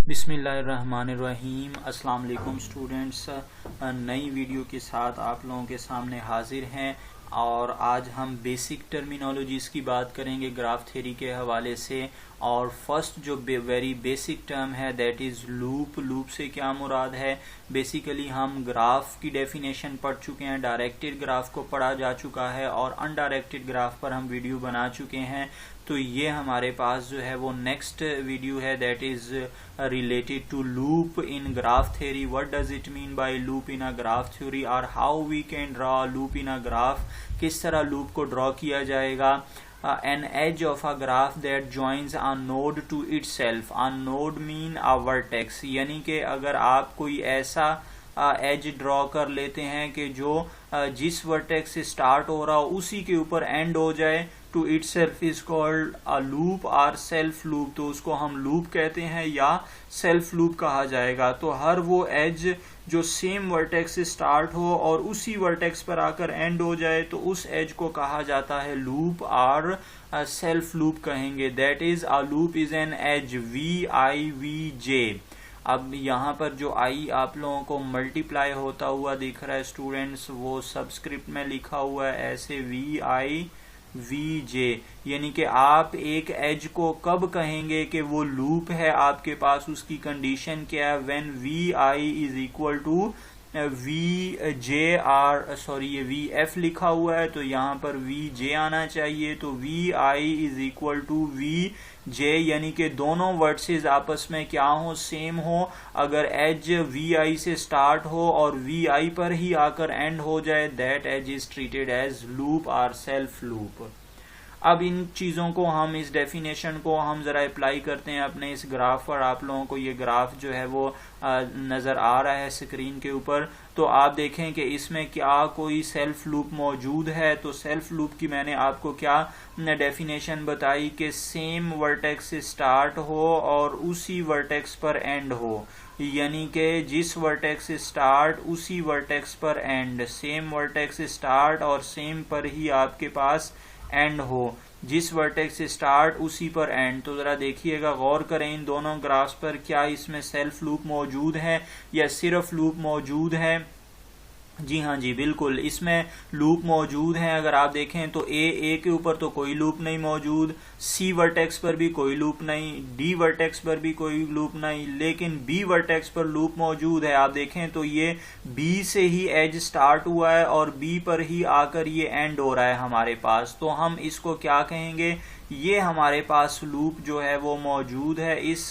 बिस्मिल्लाहिर्रहमानिर्रहीम। अस्सलाम वालेकुम स्टूडेंट्स, नई वीडियो के साथ आप लोगों के सामने हाजिर हैं और आज हम बेसिक टर्मिनोलॉजीज़ की बात करेंगे ग्राफ थ्योरी के हवाले से। और फर्स्ट जो वेरी बेसिक टर्म है दैट इज़ लूप। लूप से क्या मुराद है? बेसिकली हम ग्राफ की डेफिनेशन पढ़ चुके हैं, डायरेक्टेड ग्राफ को पढ़ा जा चुका है और अनडायरेक्टेड ग्राफ पर हम वीडियो बना चुके हैं। तो ये हमारे पास जो है वो नेक्स्ट वीडियो है that is related to loop in graph theory. What does it mean by loop in a graph theory or how we can draw a loop in a graph? किस तरह loop को draw किया जाएगा? An edge of a graph that joins a node to itself. A node mean a vertex. यानी कि अगर आप कोई ऐसा एज ड्रॉ कर लेते हैं कि जो जिस वर्टेक्स से स्टार्ट हो रहा हो उसी के ऊपर एंड हो जाए, to itself is called a loop और सेल्फ लूप। तो उसको हम लूप कहते हैं या सेल्फ लूप कहा जाएगा। तो हर वो एज जो सेम वर्टेक्स से स्टार्ट हो और उसी वर्टेक्स पर आकर एंड हो जाए तो उस एज को कहा जाता है लूप और सेल्फ लूप कहेंगे। That is a loop is an edge VIVJ। अब यहाँ पर जो आई आप लोगों को मल्टीप्लाई होता हुआ दिख रहा है स्टूडेंट्स, वो सबस्क्रिप्ट में लिखा हुआ है ऐसे VIVJ। यानी कि आप एक एज को कब कहेंगे कि वो लूप है आपके पास, उसकी कंडीशन क्या है? When VI is equal to ये VF लिखा हुआ है तो यहाँ पर VJ आना चाहिए। तो VI is equal to VJ, यानी कि दोनों वर्ड्सेस आपस में क्या हो? सेम हो। अगर एज VI से स्टार्ट हो और VI पर ही आकर एंड हो जाए, that edge is treated as loop और सेल्फ लूप। अब इन चीज़ों को हम, इस डेफिनेशन को हम ज़रा अप्लाई करते हैं अपने इस ग्राफ पर। आप लोगों को ये ग्राफ जो है वो नज़र आ रहा है स्क्रीन के ऊपर। तो आप देखें कि इसमें क्या कोई सेल्फ लूप मौजूद है। तो सेल्फ लूप की मैंने आपको क्या डेफिनेशन बताई कि सेम वर्टेक्स से स्टार्ट हो और उसी वर्टेक्स पर एंड हो। यानी कि जिस वर्टेक्स से स्टार्ट उसी वर्टेक्स पर एंड, सेम वर्टेक्स से स्टार्ट और सेम पर ही आपके पास एंड हो। जिस वर्टेक्स से स्टार्ट उसी पर एंड। तो जरा देखिएगा, गौर करें इन दोनों ग्राफ्स पर, क्या इसमें सेल्फ लूप मौजूद है या सिर्फ लूप मौजूद है? जी हाँ जी, बिल्कुल इसमें लूप मौजूद है। अगर आप देखें तो ए के ऊपर तो कोई लूप नहीं मौजूद, सी वर्टेक्स पर भी कोई लूप नहीं, डी वर्टेक्स पर भी कोई लूप नहीं, लेकिन बी वर्टेक्स पर लूप मौजूद है। आप देखें तो ये बी से ही एज स्टार्ट हुआ है और बी पर ही आकर ये एंड हो रहा है हमारे पास। तो हम इसको क्या कहेंगे? ये हमारे पास लूप जो है वो मौजूद है इस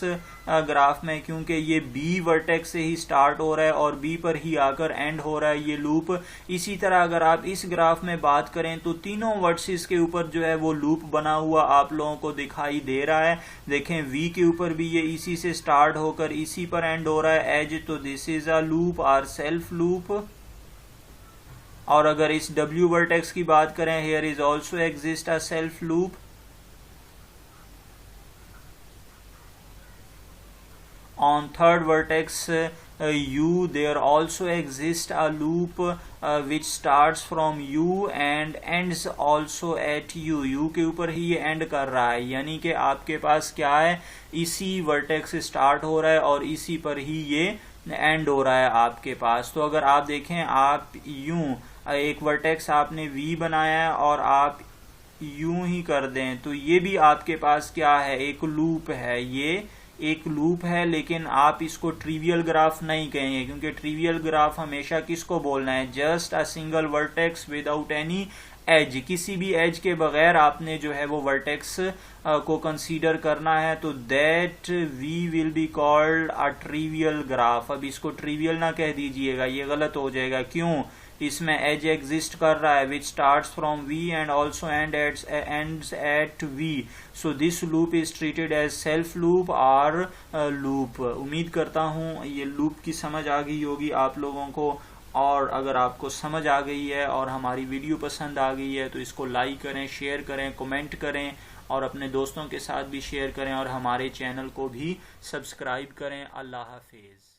ग्राफ में, क्योंकि ये बी वर्टेक्स से ही स्टार्ट हो रहा है और बी पर ही आकर एंड हो रहा है ये लूप। इसी तरह अगर आप इस ग्राफ में बात करें तो तीनों वर्टिसेस के ऊपर जो है वो लूप बना हुआ आप लोगों को दिखाई दे रहा है। देखें वी के ऊपर भी ये इसी से स्टार्ट होकर इसी पर एंड हो रहा है एज। तो दिस इज अ लूप और सेल्फ लूप। और अगर इस डब्ल्यू वर्टेक्स की बात करें, here is also exist a self loop. On third vertex U, there also exists a loop which starts from U and ends also at U. U के ऊपर ही ये एंड कर रहा है, यानी कि आपके पास क्या है? इसी वर्टेक्स से स्टार्ट हो रहा है और इसी पर ही ये एंड हो रहा है आपके पास। तो अगर आप देखें, आप यूं एक वर्टेक्स आपने V बनाया है और आप यूं ही कर दें तो ये भी आपके पास क्या है? एक लूप है। ये एक लूप है, लेकिन आप इसको ट्रिवियल ग्राफ नहीं कहेंगे, क्योंकि ट्रिवियल ग्राफ हमेशा किसको बोलना है? Just a single vertex without any as. किसी भी एज के बगैर आपने जो है वो वर्टेक्स को कंसीडर करना है। तो that we will be called a trivial graph. अब इसको ट्रिवियल ना कह दीजिएगा, ये गलत हो जाएगा। क्यों? इसमें एज एग्जिस्ट कर रहा है which starts from V and also ends at V। So this loop is treated as self loop और लूप। उम्मीद करता हूँ ये लूप की समझ आ गई होगी आप लोगों को। और अगर आपको समझ आ गई है और हमारी वीडियो पसंद आ गई है तो इसको लाइक करें, शेयर करें, कमेंट करें और अपने दोस्तों के साथ भी शेयर करें और हमारे चैनल को भी सब्सक्राइब करें। अल्लाह हाफिज।